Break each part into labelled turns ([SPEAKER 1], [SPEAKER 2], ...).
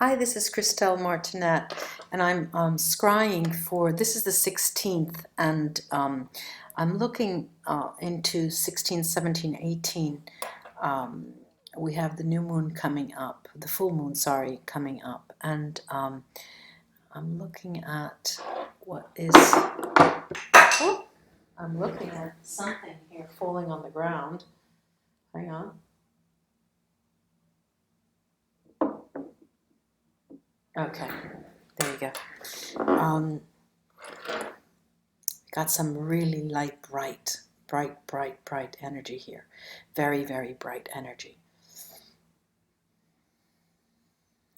[SPEAKER 1] Hi, this is Christelle Martinet, and I'm scrying for, this is the 16th, and I'm looking into 16, 17, 18. We have the new moon coming up, the full moon, sorry, coming up, and I'm looking at what is, oh, I'm looking at something here falling on the ground. Hang on. Okay, there you go. Got some really light, bright energy here. Very, very bright energy.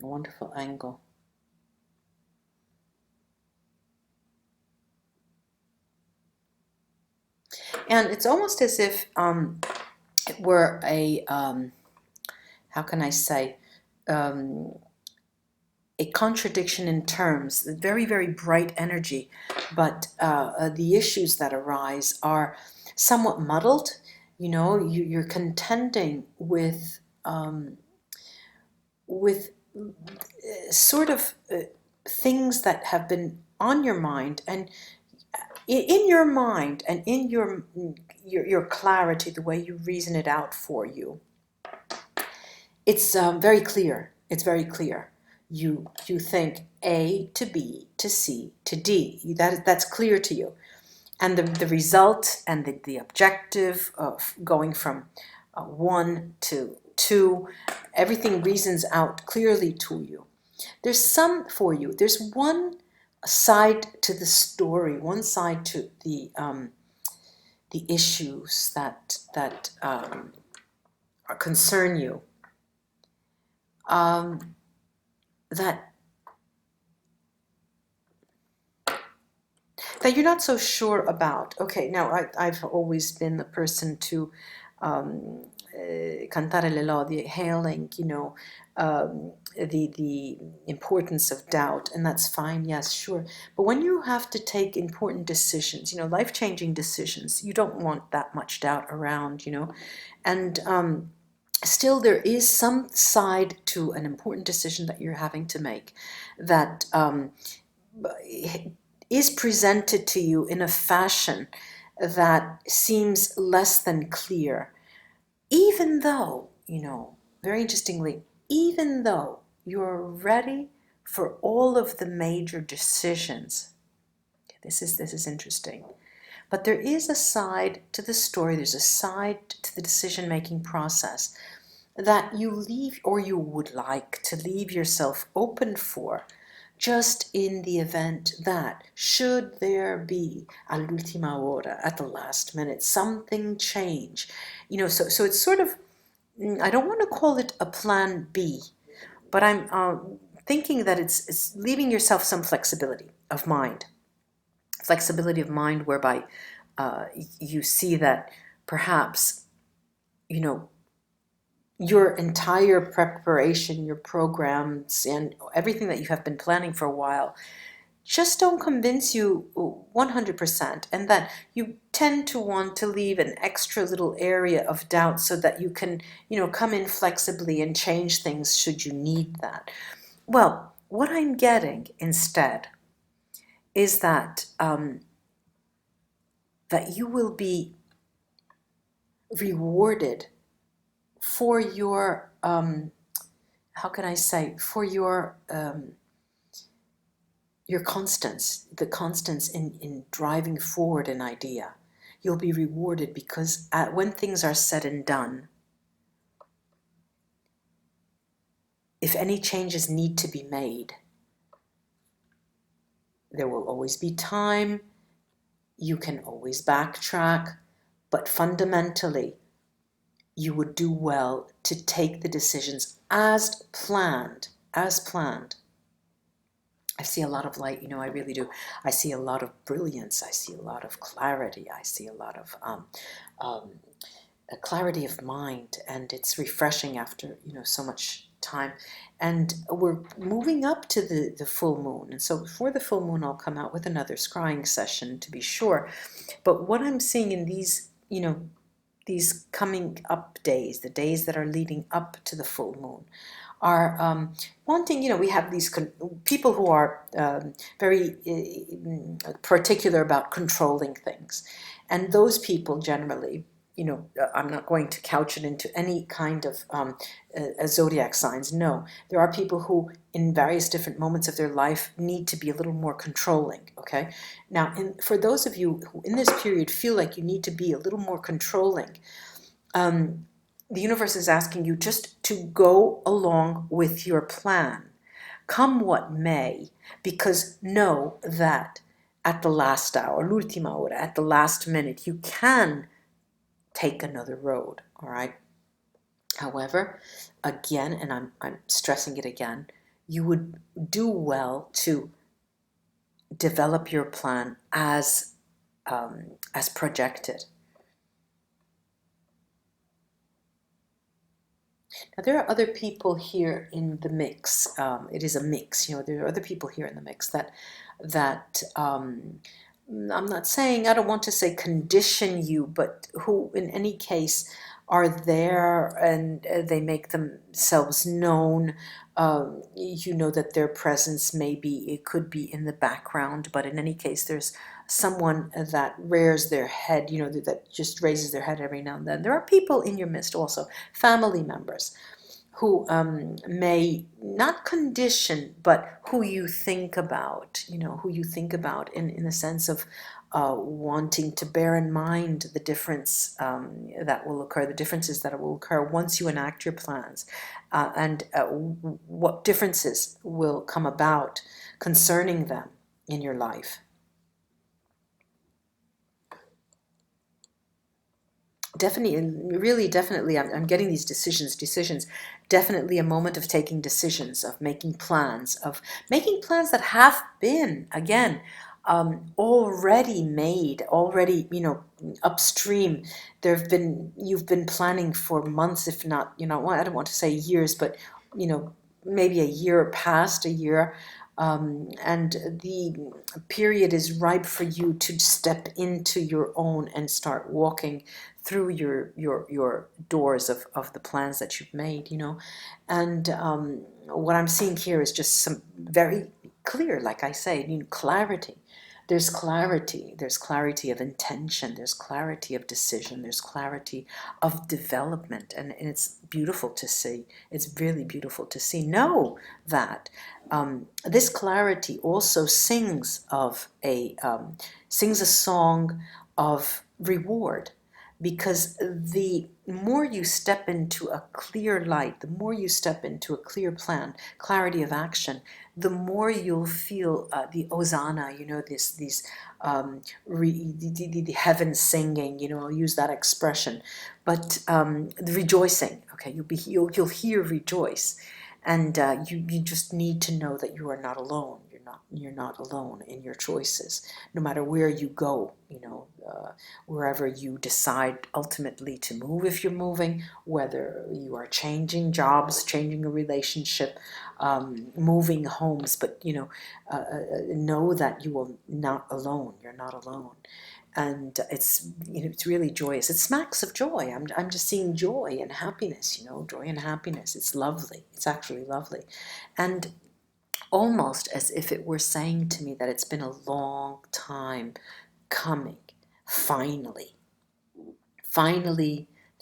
[SPEAKER 1] A wonderful angle. And it's almost as if it were a, how can I say, a contradiction in terms. Very, very bright energy, but the issues that arise are somewhat muddled. You know, you're contending with sort of things that have been on your mind, and in your mind and in your clarity, the way you reason it out for you, it's very clear. It's very clear. You think A to B to C to D. That's clear to you, and the result and the objective of going from 1 to 2, everything reasons out clearly to you. There's some for you. There's one side to the story, one side to the issues that concern you. That you're not so sure about. Okay, now I've always been the person to cantare le lodi, hailing, you know, the importance of doubt, and that's fine, yes, sure. But when you have to take important decisions, you know, life-changing decisions, you don't want that much doubt around, you know, and still there is some side to an important decision that you're having to make that is presented to you in a fashion that seems less than clear, even though, you know, very interestingly, even though you're ready for all of the major decisions. This is interesting. But there is a side to the story, there's a side to the decision-making process that you leave, or you would like to leave yourself open for, just in the event that, should there be all'ultima ora, at the last minute, something change, you know, so it's sort of, I don't want to call it a plan B, but I'm thinking that it's leaving yourself some flexibility of mind. Flexibility of mind whereby you see that perhaps, you know, your entire preparation, your programs, and everything that you have been planning for a while just don't convince you 100%, and that you tend to want to leave an extra little area of doubt so that you can, you know, come in flexibly and change things should you need that. Well, what I'm getting instead is that that you will be rewarded for your how can I say, for your constance, the constance in driving forward an idea. You'll be rewarded because when things are said and done, if any changes need to be made, there will always be time, you can always backtrack, but fundamentally, you would do well to take the decisions as planned, as planned. I see a lot of light, you know, I really do. I see a lot of brilliance. I see a lot of clarity. I see a lot of a clarity of mind, and it's refreshing after, you know, so much time. And we're moving up to the full moon, and so before the full moon I'll come out with another scrying session to be sure. But what I'm seeing in these, you know, these coming up days, the days that are leading up to the full moon, are wanting, we have these people who are very particular about controlling things. And those people generally, I'm not going to couch it into any kind of zodiac signs. No, there are people who, in various different moments of their life, need to be a little more controlling. Okay, now, for those of you who in this period feel like you need to be a little more controlling, the universe is asking you just to go along with your plan, come what may, because know that at the last hour, l'ultima ora, at the last minute, you can take another road, all right? However, again, and I'm stressing it again, you would do well to develop your plan as projected. Now, there are other people here in the mix. It is a mix, there are other people here in the mix that I'm not saying, I don't want to say condition you, but who in any case are there, and they make themselves known. You know that their presence it could be in the background, but in any case, there's someone that rears their head, that just raises their head every now and then. There are people in your midst also, family members, who may not condition, but who you think about, in the sense of wanting to bear in mind the differences that will occur once you enact your plans, and what differences will come about concerning them in your life. Definitely, really, definitely, I'm getting these decisions, definitely a moment of taking decisions, of making plans that have been, again, already made, already, upstream. You've been planning for months, if not, I don't want to say years, but, maybe a year, past a year, and the period is ripe for you to step into your own and start walking through your doors of the plans that you've made, and what I'm seeing here is just some very clear, like I say, clarity. There's clarity of intention, there's clarity of decision, there's clarity of development, and it's beautiful to see. It's really beautiful to see. Know that this clarity also sings a song of reward, because the more you step into a clear light, the more you step into a clear plan, clarity of action, the more you'll feel the hosanna, the heavens singing, I'll use that expression, but the rejoicing. Okay, you'll hear rejoice, and you just need to know that you are not alone. You're not alone in your choices, no matter where you go, wherever you decide ultimately to move, if you're moving, whether you are changing jobs, changing a relationship, moving homes, but know that you are not alone. You're not alone. And it's really joyous. It smacks of joy. I'm just seeing joy and happiness, joy and happiness. It's lovely. It's actually lovely. And almost as if it were saying to me that it's been a long time coming. Finally,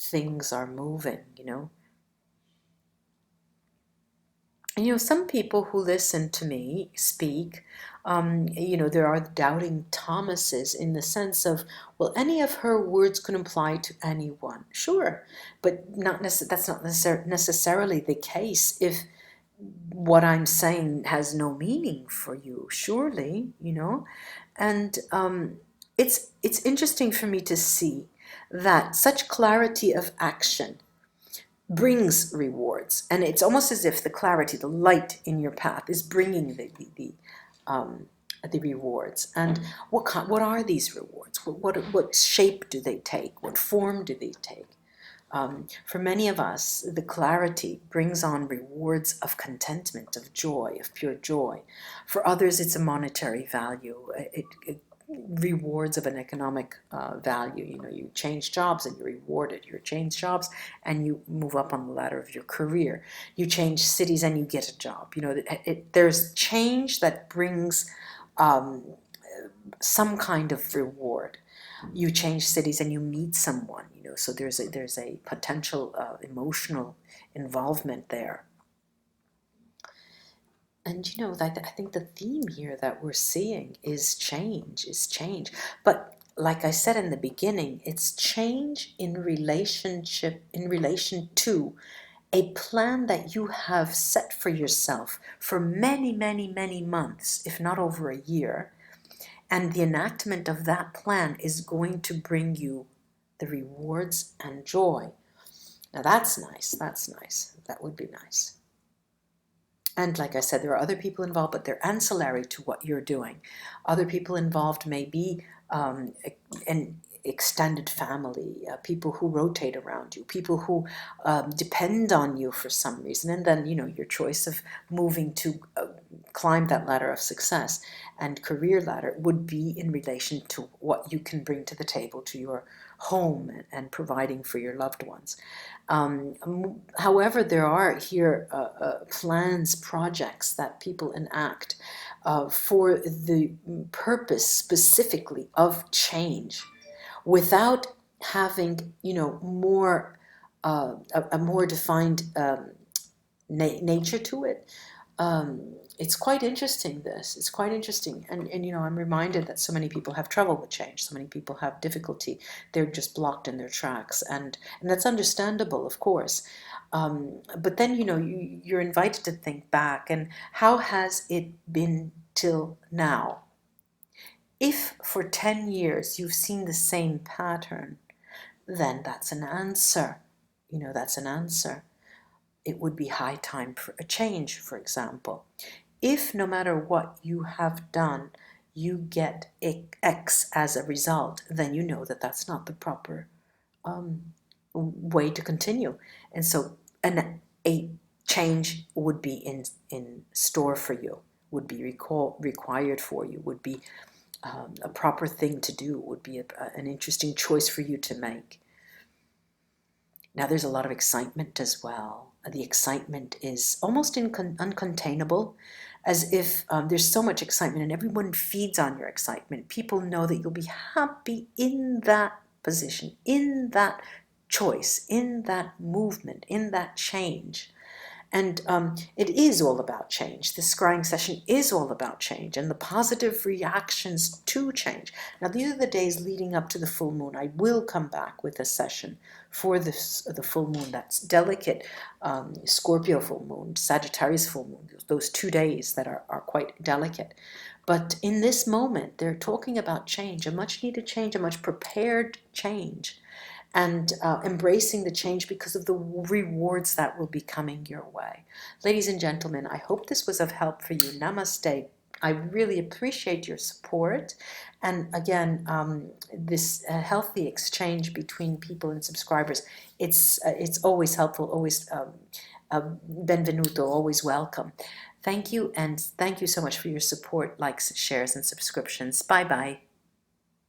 [SPEAKER 1] things are moving, And, some people who listen to me speak, there are doubting Thomases, in the sense of, well, any of her words could apply to anyone. Sure, but that's not necessarily the case if what I'm saying has no meaning for you, surely, And it's interesting for me to see that such clarity of action brings rewards, and it's almost as if the clarity, the light in your path, is bringing the rewards. And what are these rewards? What shape do they take? What form do they take? For many of us, the clarity brings on rewards of contentment, of joy, of pure joy. For others, it's a monetary value. It rewards of an economic value. You know, you change jobs and you're rewarded. You change jobs and you move up on the ladder of your career. You change cities and you get a job. You know, there's change that brings um, some kind of reward. You change cities and you meet someone. You know, so there's a potential emotional involvement there. And you know, I think the theme here that we're seeing is change. But like I said in the beginning, it's change in relation to a plan that you have set for yourself for many, many, many months, if not over a year. And the enactment of that plan is going to bring you the rewards and joy. Now that's nice. That's nice. That would be nice. And like I said, there are other people involved, but they're ancillary to what you're doing. Other people involved may be an extended family, people who rotate around you, people who depend on you for some reason. And then, you know, your choice of moving to climb that ladder of success and career ladder would be in relation to what you can bring to the table, to your home and providing for your loved ones. However, there are here plans, projects that people enact for the purpose specifically of change, without having, you know, more a more defined nature to it. It's quite interesting, this. It's quite interesting. And, you know, I'm reminded that so many people have trouble with change. So many people have difficulty. They're just blocked in their tracks. And that's understandable, of course. But then, you know, you're invited to think back. And how has it been till now? If for 10 years you've seen the same pattern, then that's an answer. You know, that's an answer. It would be high time for a change, for example. If no matter what you have done, you get X as a result, then you know that that's not the proper way to continue. And so a change would be in store for you, would be required for you, would be a proper thing to do, would be an interesting choice for you to make. Now there's a lot of excitement as well. The excitement is almost uncontainable, as if there's so much excitement and everyone feeds on your excitement. People know that you'll be happy in that position, in that choice, in that movement, in that change. And it is all about change. This scrying session is all about change and the positive reactions to change. Now, these are the days leading up to the full moon. I will come back with a session for the full moon. That's delicate Scorpio full moon, Sagittarius full moon, those 2 days that are quite delicate. But in this moment, they're talking about change, a much needed change, a much prepared change, and embracing the change because of the rewards that will be coming your way. Ladies and gentlemen, I hope this was of help for you. Namaste. I really appreciate your support. And again, this healthy exchange between people and subscribers, it's always helpful, always benvenuto, always welcome. Thank you, and thank you so much for your support, likes, shares, and subscriptions. Bye-bye.